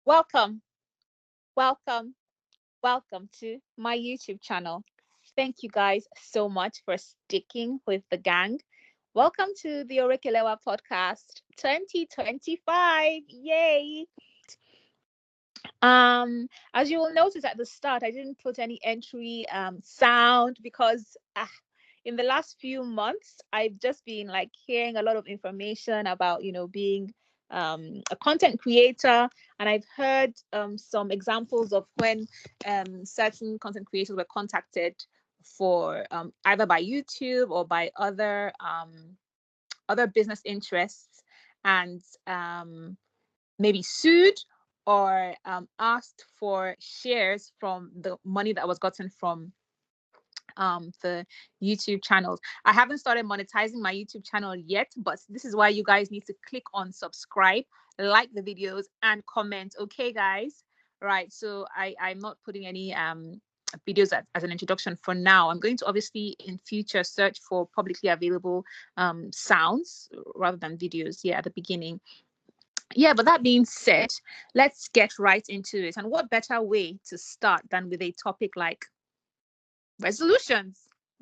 Welcome, welcome, welcome to my YouTube channel. Thank you guys so much for sticking with the gang. Welcome to the Orekelewa Podcast 2025. Yay! As you will notice at the start, I didn't put any entry sound because in the last few months, I've just been like hearing a lot of information about, being a content creator. And I've heard some examples of when certain content creators were contacted for either by YouTube or by other business interests and maybe sued or asked for shares from the money that was gotten from the YouTube channels. I haven't started monetizing my YouTube channel yet, but this is why you guys need to click on subscribe, like the videos, and comment. Okay, guys. Right. So I'm not putting any videos as an introduction for now. I'm going to obviously in future search for publicly available sounds rather than videos. Yeah, at the beginning. Yeah, but that being said, let's get right into it. And what better way to start than with a topic like resolutions?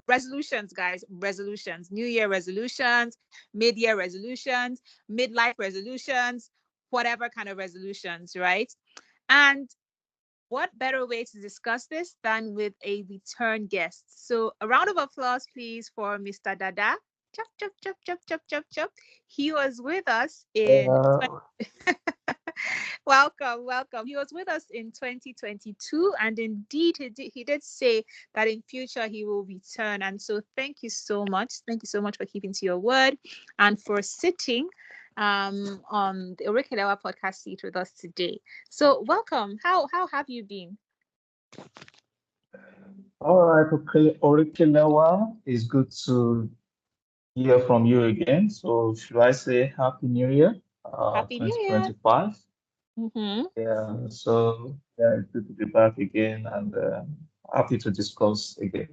Resolutions, guys, resolutions, New Year resolutions, mid year resolutions, midlife resolutions, whatever kind of resolutions, right? And what better way to discuss this than with a return guest? So, a round of applause, please, for Mr. Dada. Chop, chop, chop, chop, chop, chop, chop. He was with us in Uh, welcome, welcome. He was with us in 2022, and indeed, he did say that in future he will return. And so, thank you so much. Thank you so much for keeping to your word and for sitting on the Orekelewa podcast seat with us today. So, welcome. How have you been? all right, okay, Orekelewa, it's good to hear from you again. So, should I say Happy New Year, Happy New Year. 2025? Mm-hmm. Yeah, so yeah, it's good to be back again and happy to discuss again.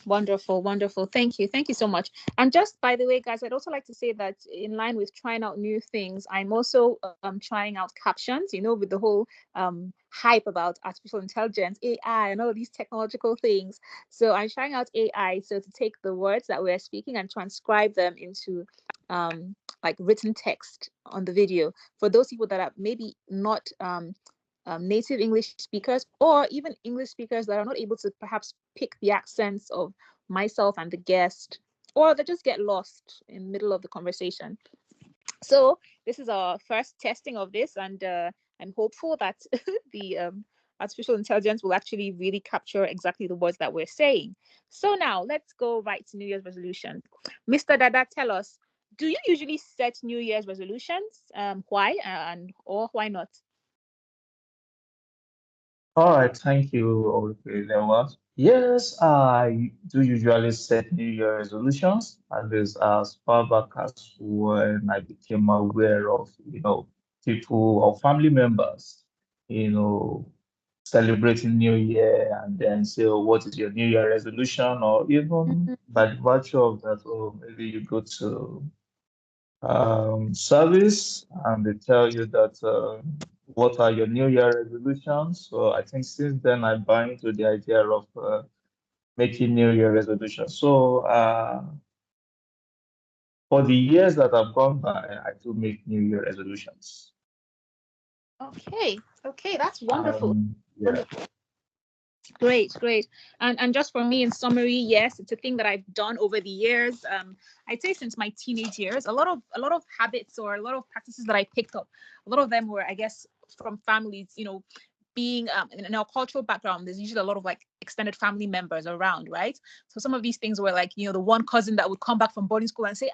Wonderful, wonderful. Thank you. Thank you so much. And just by the way, guys, I'd also like to say that in line with trying out new things, I'm also trying out captions, with the whole hype about artificial intelligence, AI, and all of these technological things. So I'm trying out AI. So to take the words that we're speaking and transcribe them into like written text on the video for those people that are maybe not native English speakers or even English speakers that are not able to perhaps pick the accents of myself and the guest, or they just get lost in the middle of the conversation. So this is our first testing of this, and I'm hopeful that the artificial intelligence will actually really capture exactly the words that we're saying. So now let's go right to New Year's resolutions. Mr. Dada, tell us, do you usually set New Year's resolutions? Why and or why not? All right, thank you, Orekelewa. Yes, I do usually set New Year resolutions, and this as far back as when I became aware of, people or family members, celebrating New Year and then say, oh, what is your New Year resolution? Or even by the virtue of that, oh, maybe you go to service and they tell you that what are your New Year resolutions. So I think since then I buy into the idea of making New Year resolutions. So for the years that have gone by, I do make New Year resolutions. Okay, okay, that's wonderful. Yeah. Great, great. And just for me in summary, yes, it's a thing that I've done over the years. I'd say since my teenage years, a lot of habits or a lot of practices that I picked up, a lot of them were, I guess, from families, being in our cultural background, there's usually a lot of like extended family members around, right? So some of these things were like, the one cousin that would come back from boarding school and say,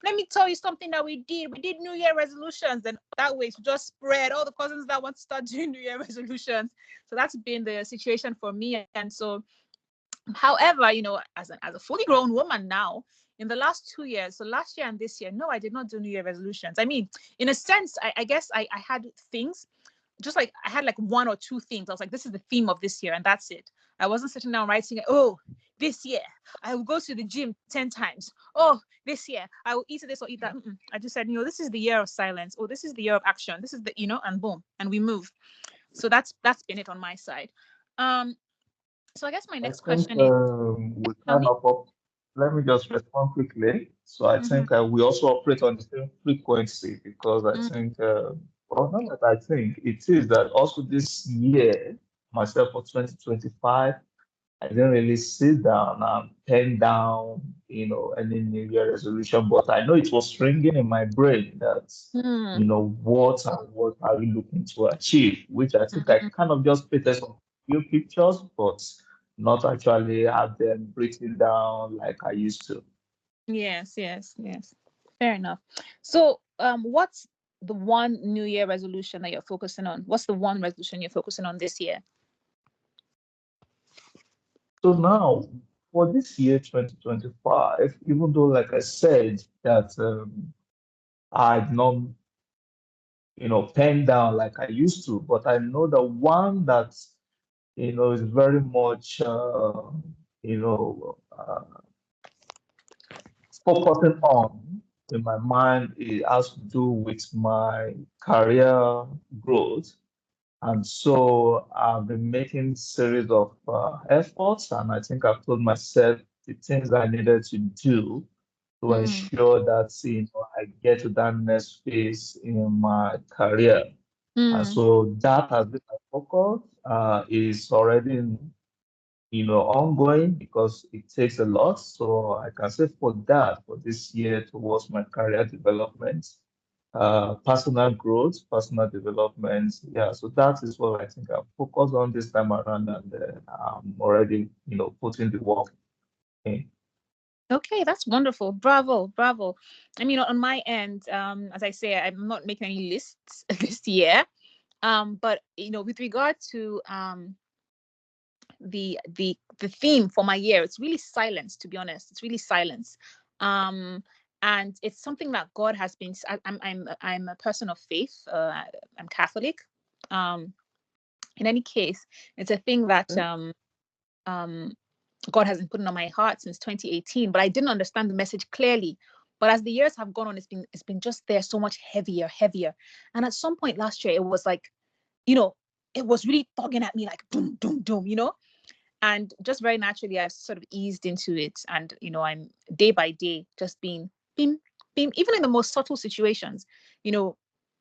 let me tell you something that we did. We did New Year resolutions. And that way to just spread all the cousins that want to start doing New Year resolutions. So that's been the situation for me. And so, however, as a fully grown woman now, in the last 2 years, so last year and this year, no, I did not do New Year resolutions. I mean, in a sense, I guess I had things, just like I had like one or two things. I was like, this is the theme of this year, and that's it. I wasn't sitting down writing, oh, this year I will go to the gym 10 times. Oh, this year I will eat this or eat that. I just said, this is the year of silence. Oh, this is the year of action. This is the, and boom, and we move. So that's been it on my side. So I guess my I next think question is, we tell kind me. of, let me just respond quickly. So I Mm-hmm. think we also operate on the same frequency because I think, well, not that I think, it is that also this year, myself for 2025, I didn't really sit down and pen down, any New Year resolution, but I know it was ringing in my brain that, Mm-hmm. what are we looking to achieve, which I think I Mm-hmm. kind of just painted some few pictures, but not actually have them written down like I used to. Yes, yes, yes. Fair enough. So, what's the one New Year resolution that you're focusing on? What's the one resolution you're focusing on this year? So now, for this year, 2025, even though, like I said, that I'd not pen down like I used to. But I know the one that is very much you know uh, focusing on in my mind. It has to do with my career growth, and so I've been making series of efforts, and I think I've told myself the things I needed to do to Mm, ensure that I get to that next phase in my career. And mm. so that has been my focus. Is already ongoing because it takes a lot. So I can say for that for this year towards my career development, personal growth, personal development. Yeah, so that is what I think I'll focus on this time around, and I'm already putting the work in. Okay, that's wonderful. Bravo, bravo. I mean, on my end, as I say, I'm not making any lists this year. But with regard to the theme for my year, it's really silence. To be honest, it's really silence. Um, and it's something that God has been. I'm a person of faith. I'm Catholic. Um, in any case, it's a thing that um God has been putting on my heart since 2018, but I didn't understand the message clearly. But as the years have gone on, it's been just there so much heavier, heavier. And at some point last year, it was like, you know, it was really tugging at me like boom, boom, boom. And just very naturally, I've sort of eased into it. And, I'm day by day just being bim, bim, even in the most subtle situations, you know.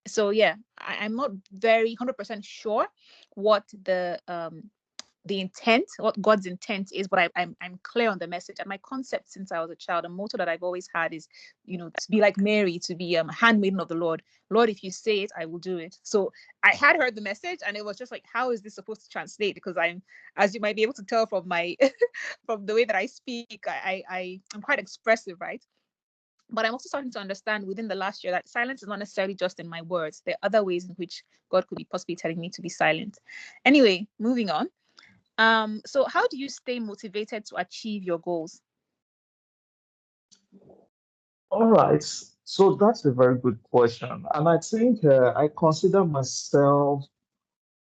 So yeah, I'm not very 100% sure what the intent, what God's intent is, but I'm clear on the message. And my concept since I was a child, a motto that I've always had is, to be like Mary, to be a handmaiden of the Lord. Lord, if you say it, I will do it. So I had heard the message, and it was just like, how is this supposed to translate? Because as you might be able to tell from my from the way that I speak, I'm quite expressive, right? But I'm also starting to understand within the last year that silence is not necessarily just in my words. There are other ways in which God could be possibly telling me to be silent. Anyway, moving on. So how do you stay motivated to achieve your goals? All right. So that's a very good question. And I think I consider myself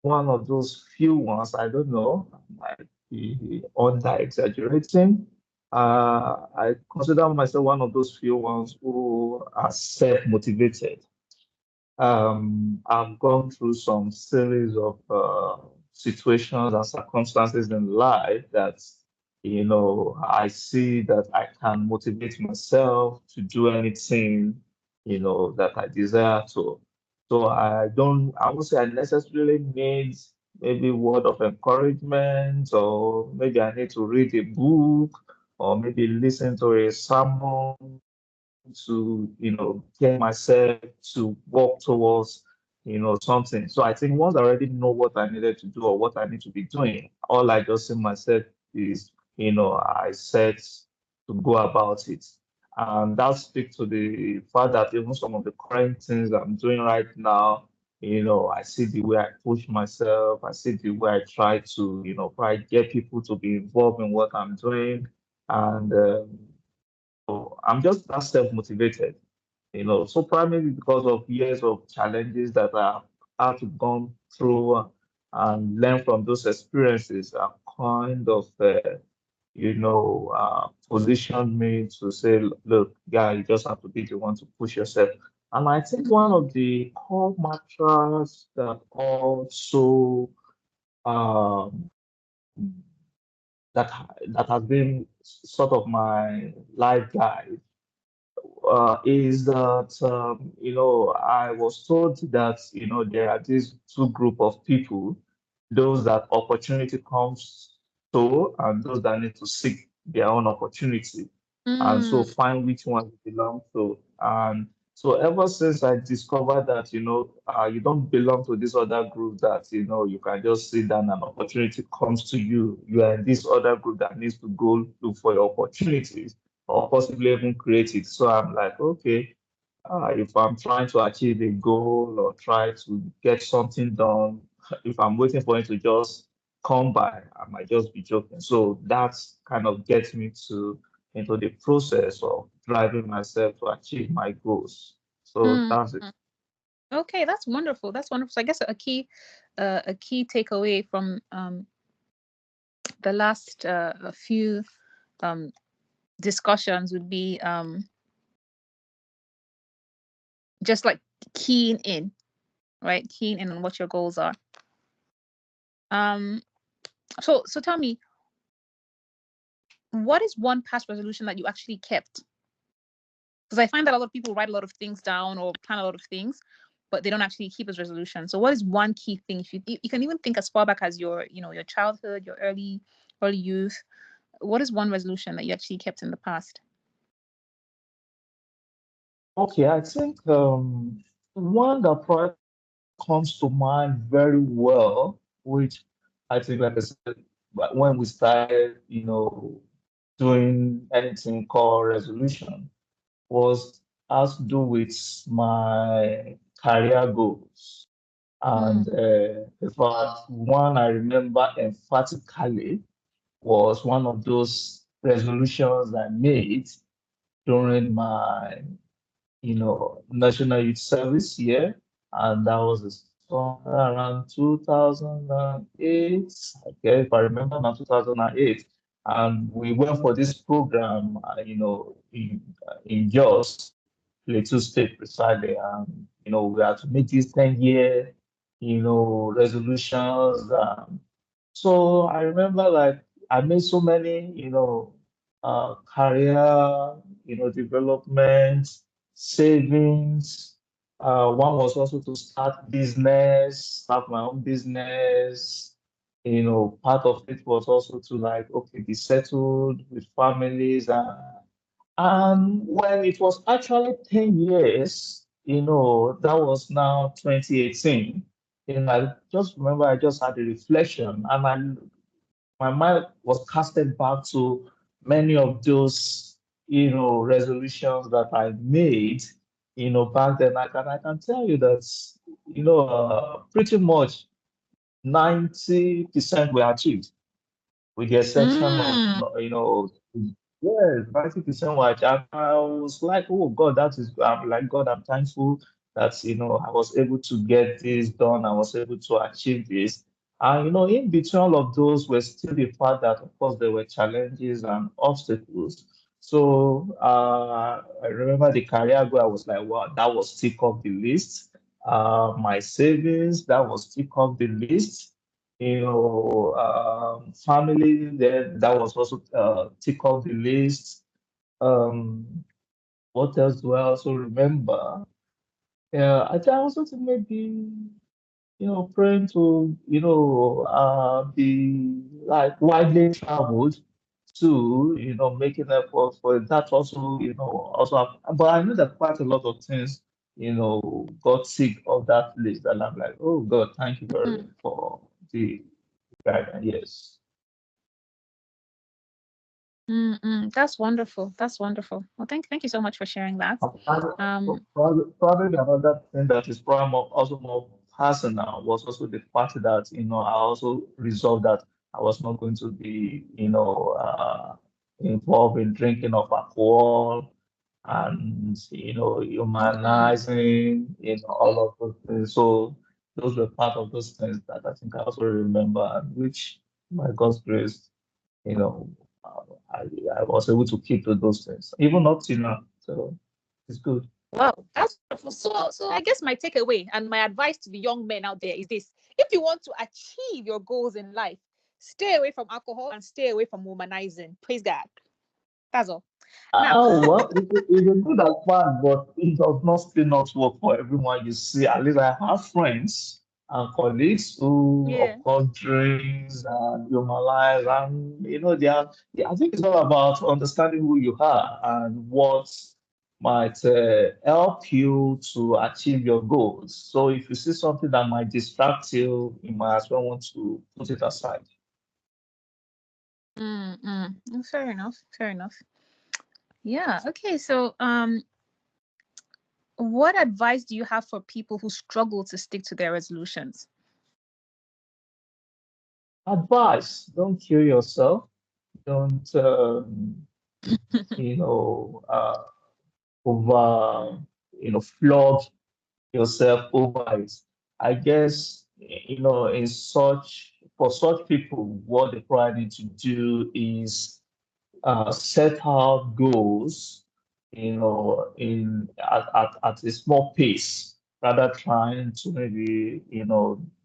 one of those few ones, I don't know, I might be under exaggerating. I consider myself one of those few ones who are self-motivated. I've gone through some series of situations and circumstances in life that, I see that I can motivate myself to do anything, that I desire to. So I won't say I necessarily need maybe word of encouragement, or maybe I need to read a book, or maybe listen to a sermon to get myself to work towards something. So I think once I already know what I needed to do or what I need to be doing, all I just see myself is I set to go about it. And that speaks to the fact that even some of the current things I'm doing right now, I see the way I push myself, I see the way I try to try get people to be involved in what I'm doing. And so I'm just that self-motivated, so primarily because of years of challenges that had to go through and learn from those experiences and kind of positioned me to say, look, guy, you just have to be the one to push yourself. And I think one of the core mantras that also um, that has been sort of my life guide is that I was told that there are these two group of people, those that opportunity comes to and those that need to seek their own opportunity, and so Mm, find which one you belong to. And so ever since I discovered that you don't belong to this other group, that you can just sit down and opportunity comes to you, you are in this other group that needs to go look for your opportunities or possibly even create it. So I'm like, okay, if I'm trying to achieve a goal or try to get something done, if I'm waiting for it to just come by, I might just be joking. So that's kind of gets me to into the process of driving myself to achieve my goals. So mm, that's it. mm. Okay, that's wonderful. That's wonderful. So I guess a key takeaway from the last a few um, discussions would be just like keying in, right? Keying in on what your goals are. Um, so tell me, what is one past resolution that you actually kept? Because I find that a lot of people write a lot of things down or plan a lot of things, but they don't actually keep as resolution. So what is one key thing? If you can even think as far back as your childhood, your early youth, what is one resolution that you actually kept in the past? Okay, I think one that probably comes to mind very well, which I think, like I said, when we started, doing anything called resolution, was has to do with my career goals. Mm, And in fact, one I remember emphatically was one of those resolutions I made during my National Youth Service year, and that was somewhere around 2008. Okay, if I remember now, 2008, and we went for this program, in Jos, Plateau State precisely, and we had to make these 10-year, resolutions. So I remember, like, I made so many, career, development, savings. One was also to start my own business. Part of it was also to, like, okay, be settled with families. And when it was actually 10 years, that was now 2018. I just remember I just had a reflection, and my mind was casted back to many of those, resolutions that I made, back then. I can tell you that, pretty much 90% were achieved, with the exception of, mm, yes, 90% watch. And I was like, oh God, that is, I'm like, God, I'm thankful that, I was able to get this done. I was able to achieve this. And, in between all of those were still the fact that, of course, there were challenges and obstacles. So I remember the career goal, I was like, wow, that was tick off the list. My savings, that was tick off the list. Family, then that was also tick off the list. Um, what else do I also remember? Yeah, I also think maybe praying to be like widely traveled too. Making effort for it. That also but I know that quite a lot of things got sick of that list, and I'm like, oh God, thank you very mm, much for the guidance. Yes. That's wonderful. That's wonderful. Well, thank you so much for sharing that. Um, Probably another thing that is probably also more personal was also the fact that I also resolved that I was not going to be involved in drinking of alcohol and mm, humanizing all of those things. So those were part of those things that I think I also remember, and which, by God's grace, you know, uh, I, I was able to keep to those things, even up till now. So it's good. Wow, that's wonderful. So I guess my takeaway and my advice to the young men out there is this: if you want to achieve your goals in life, stay away from alcohol and stay away from womanizing. Praise God. That's all. Now, Oh, well, it's a good advice, but it does not still not work for everyone. You see, at least I have friends and colleagues who, yeah. of course, drinks and humanize, and they are. I think it's all about understanding who you are and what might help you to achieve your goals. So, if you see something that might distract you, you might as well want to put it aside. Fair enough. Fair enough. Yeah. Okay. So, what advice do you have for people who struggle to stick to their resolutions? Advice: don't kill yourself. Don't you know, over, flog yourself over it. I guess, for such people, what they probably need to do is set out goals, at a small pace, rather trying to maybe,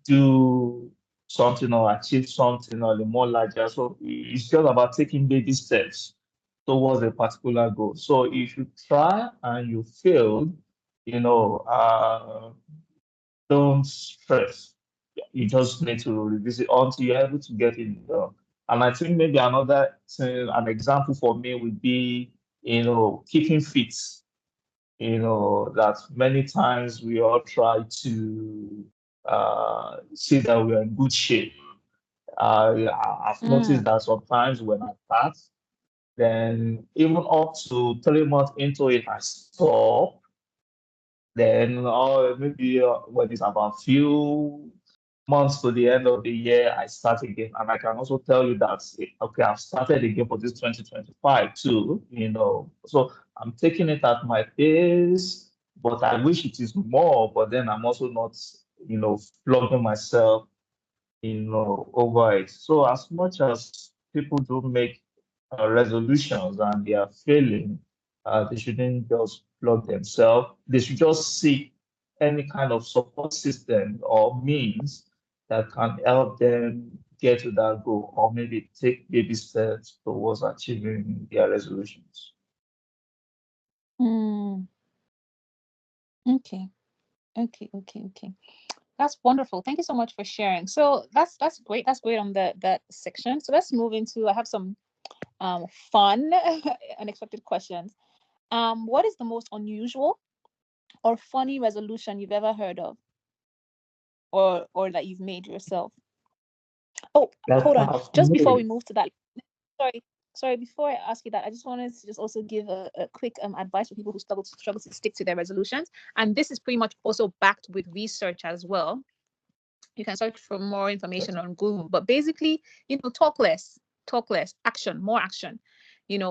do something or achieve something on a more larger. So it's just about taking baby steps towards a particular goal. So if you try and you fail, don't stress. You just need to revisit until you're able to get it done. And I think maybe another thing, an example for me would be, keeping fit. That many times we all try to see that we're in good shape. I've noticed Mm, that sometimes when I start, then even up to 3 months into it, I stop. Then, or maybe when it's about few months to the end of the year, I start again. And I can also tell you that, okay, I've started again for this 2025 too, So I'm taking it at my pace, but I wish it is more. But then I'm also not, flogging myself, over it. So as much as people do make resolutions and they are failing, they shouldn't just flog themselves. They should just seek any kind of support system or means that can help them get to that goal, or maybe take baby steps towards achieving their resolutions. mm, okay. Okay. That's wonderful. Thank you so much for sharing. So that's great. That's great on that section. So let's move into. I have some fun, unexpected questions. What is the most unusual or funny resolution you've ever heard of, or that you've made yourself? Oh, That hold on. I've Just before we made. move to that, sorry, sorry. Before I ask you that, I just wanted to just also give a quick advice for people who struggle to stick to their resolutions. And this is pretty much also backed with research as well. You can search for more information on Google, but basically, talk less, action, more action.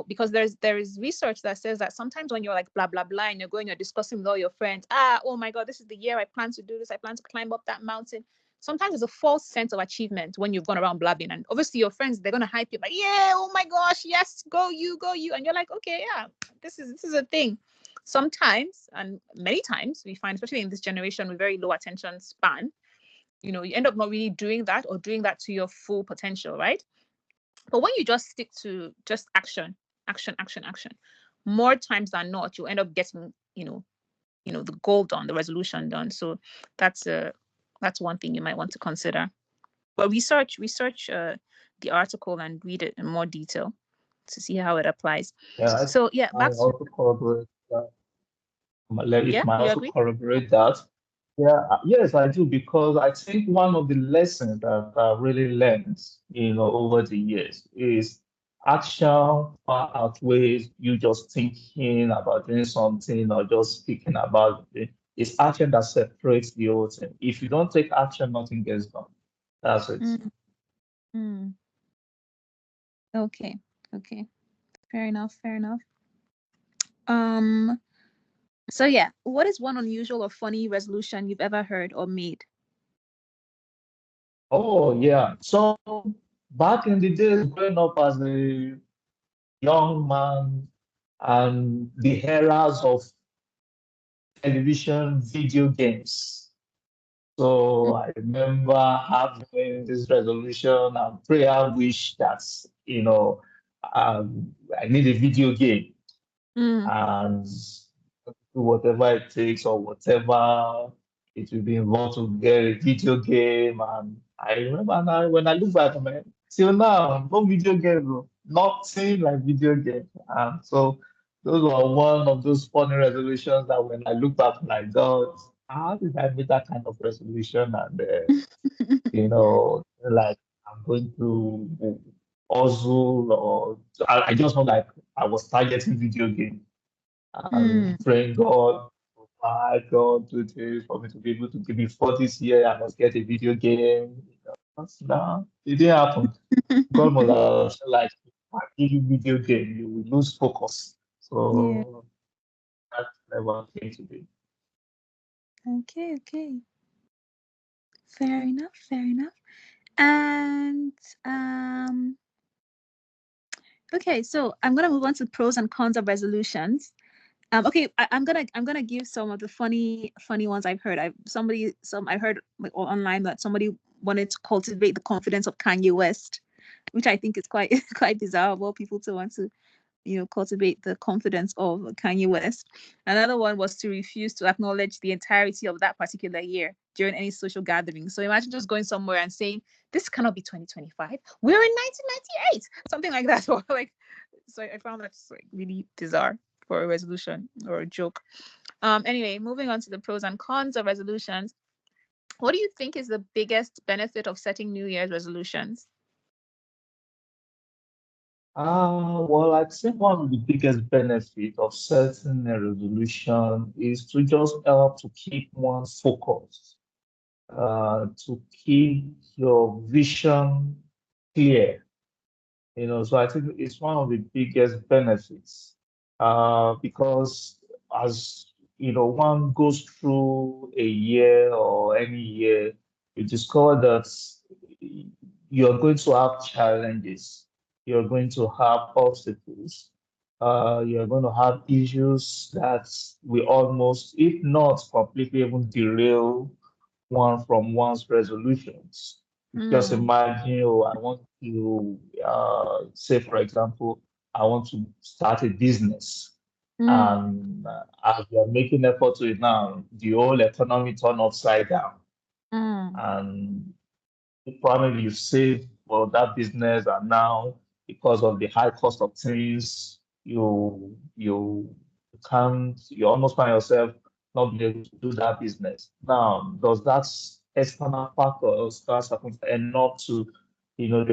Because there is research that says that sometimes when you're like blah blah blah and you're discussing with all your friends, oh my god, this is the year I plan to do this, I plan to climb up that mountain. Sometimes there's a false sense of achievement when you've gone around blabbing, and obviously your friends, they're gonna hype you like, yeah, oh my gosh, yes, go you, and you're like, okay, yeah, this is a thing. Sometimes, and many times, we find, especially in this generation with very low attention span, you end up not really doing that, or doing that to your full potential, right? But when you just stick to just action, action, more times than not, you end up getting, the goal done, the resolution done. So that's that's one thing you might want to consider. But research the article and read it in more detail to see how it applies. Yeah, So yeah, I back to also corroborate that. If yeah, might you also agree? corroborate that. Yeah, yes, I do, because I think one of the lessons that I really learned, over the years is action far outweighs you just thinking about doing something or just speaking about it. It's action that separates the whole thing. If you don't take action, nothing gets done. That's it. Mm, mm, okay, okay, fair enough. Um, So yeah, what is one unusual or funny resolution you've ever heard or made? Oh, yeah. So back in the days, growing up as a young man and the eras of television video games. So I remember having this resolution and prayer wish that, you know, I need a video game Mm. and do whatever it takes or whatever it will be involved to get a video game. And I remember now when I look back, man, till now, no video game, bro. Nothing like video game. And so those were one of those funny resolutions that when I look back, like, God, how did I make that kind of resolution? And, like I'm going to hustle or I just know like I was targeting video game Mm. and praying God, provide God do this for me to be able to give me for this year. I must get a video game. That's now it didn't happen. God must have like if I give you video game, you will lose focus. Yeah. So that never came to be. Okay. Okay. Fair enough. Fair enough. And um. Okay. So I'm gonna move on to pros and cons of resolutions. Okay, I'm gonna give some of the funny ones I've heard. I heard like online that somebody wanted to cultivate the confidence of Kanye West, which I think is quite quite bizarre of all people to want to cultivate the confidence of Kanye West. Another one was to refuse to acknowledge the entirety of that particular year during any social gathering. So imagine just going somewhere and saying, "This cannot be 2025. We're in 1998," something like that, or like. So I found that just like really bizarre for a resolution or a joke. Anyway, moving on to the pros and cons of resolutions. What do you think is the biggest benefit of setting New Year's resolutions? Well, I'd say one of the biggest benefits of setting a resolution is to just help to keep one focused, to keep your vision clear. So I think it's one of the biggest benefits, because as one goes through a year or any year, you discover that you're going to have challenges, you're going to have obstacles, you're going to have issues that we almost, if not completely, even derail one from one's resolutions. Just Mm, imagine, oh, I want to, say, for example, I want to start a business. mm, And as you're making effort to it now, the whole economy turn upside down. mm, And probably you saved for that business, and now because of the high cost of things, you almost find yourself not being able to do that business. Now, does that external factor start happening enough to,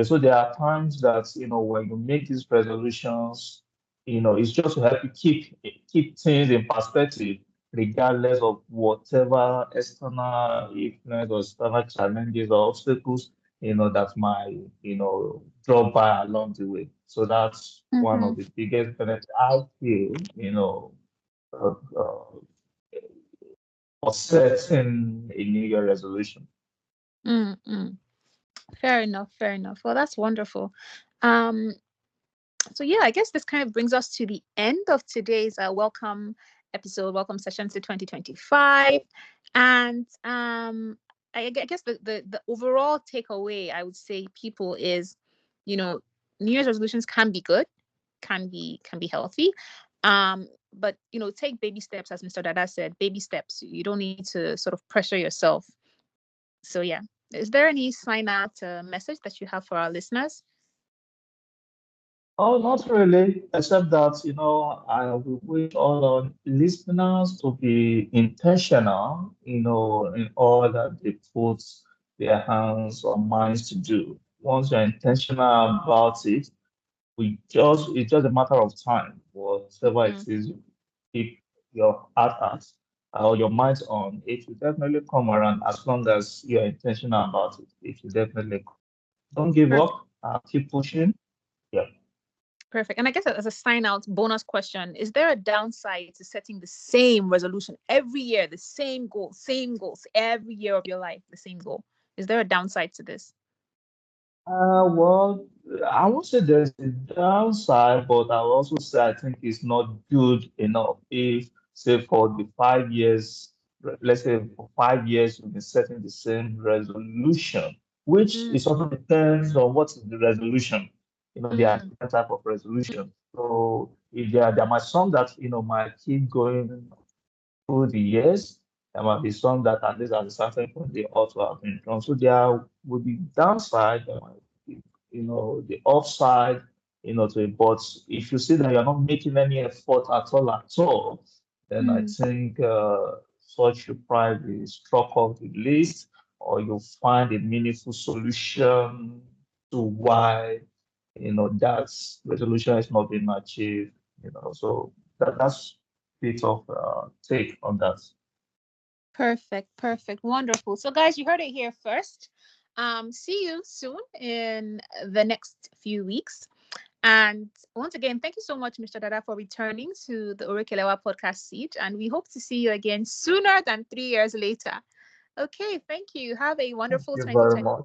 so there are times that when you make these resolutions, it's just to help you keep things in perspective regardless of whatever external influence or external challenges or obstacles, that might, drop by along the way. So that's one mm-hmm, of the biggest benefits I feel, uh, uh, for setting a New Year resolution. mm, mm. Fair enough. Fair enough. Well, that's wonderful. Um, so yeah, I guess this kind of brings us to the end of today's welcome episode, welcome session to 2025. And I guess the overall takeaway I would say people is, you know, New Year's resolutions can be good, can be healthy. But take baby steps, as Mr. Dada said, baby steps. You don't need to sort of pressure yourself. So yeah. Is there any sign out message that you have for our listeners? Oh, not really, except that, I will wish all our listeners to be intentional, in all that they put their hands or minds to do. Once you're intentional about it, it's just a matter of time. Whatever it Mm, is you keep your heart at or your mind on, it will definitely come around as long as you're intentional about it. It will definitely come. Don't give perfect. up, keep pushing. Yeah. Perfect. And I guess as a sign out bonus question, is there a downside to setting the same resolution every year, the same goals every year of your life, the same goal? Is there a downside to this? Well, I won't say there's a downside, but I'll also say I think it's not good enough. If, say, for the 5 years, let's say for 5 years, you've been setting the same resolution, which Mm, is also depends on what is the resolution. There are mm, different type of resolution. So if there might some that might keep going through the years. There might be some that at least at a certain point they ought to have been drawn. So there would be downside, there might be, the upside, to it. But if you see that you're not making any effort at all, then I mm. think such should probably be struck off the list, or you find a meaningful solution to why that resolution is not being achieved. So that's bit of take on that. Perfect, perfect, wonderful. So, guys, you heard it here first. See you soon in the next few weeks. And once again, thank you so much, Mr. Dada, for returning to the Orekelewa podcast seat. And we hope to see you again sooner than 3 years later. Okay, thank you. Have a Thank wonderful you very 2020, much.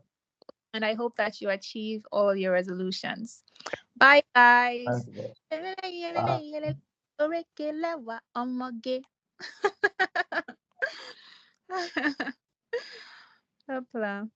and I hope that you achieve all your resolutions. Bye, guys. Thank you. Uh, Orekelewa omoge. Hopla.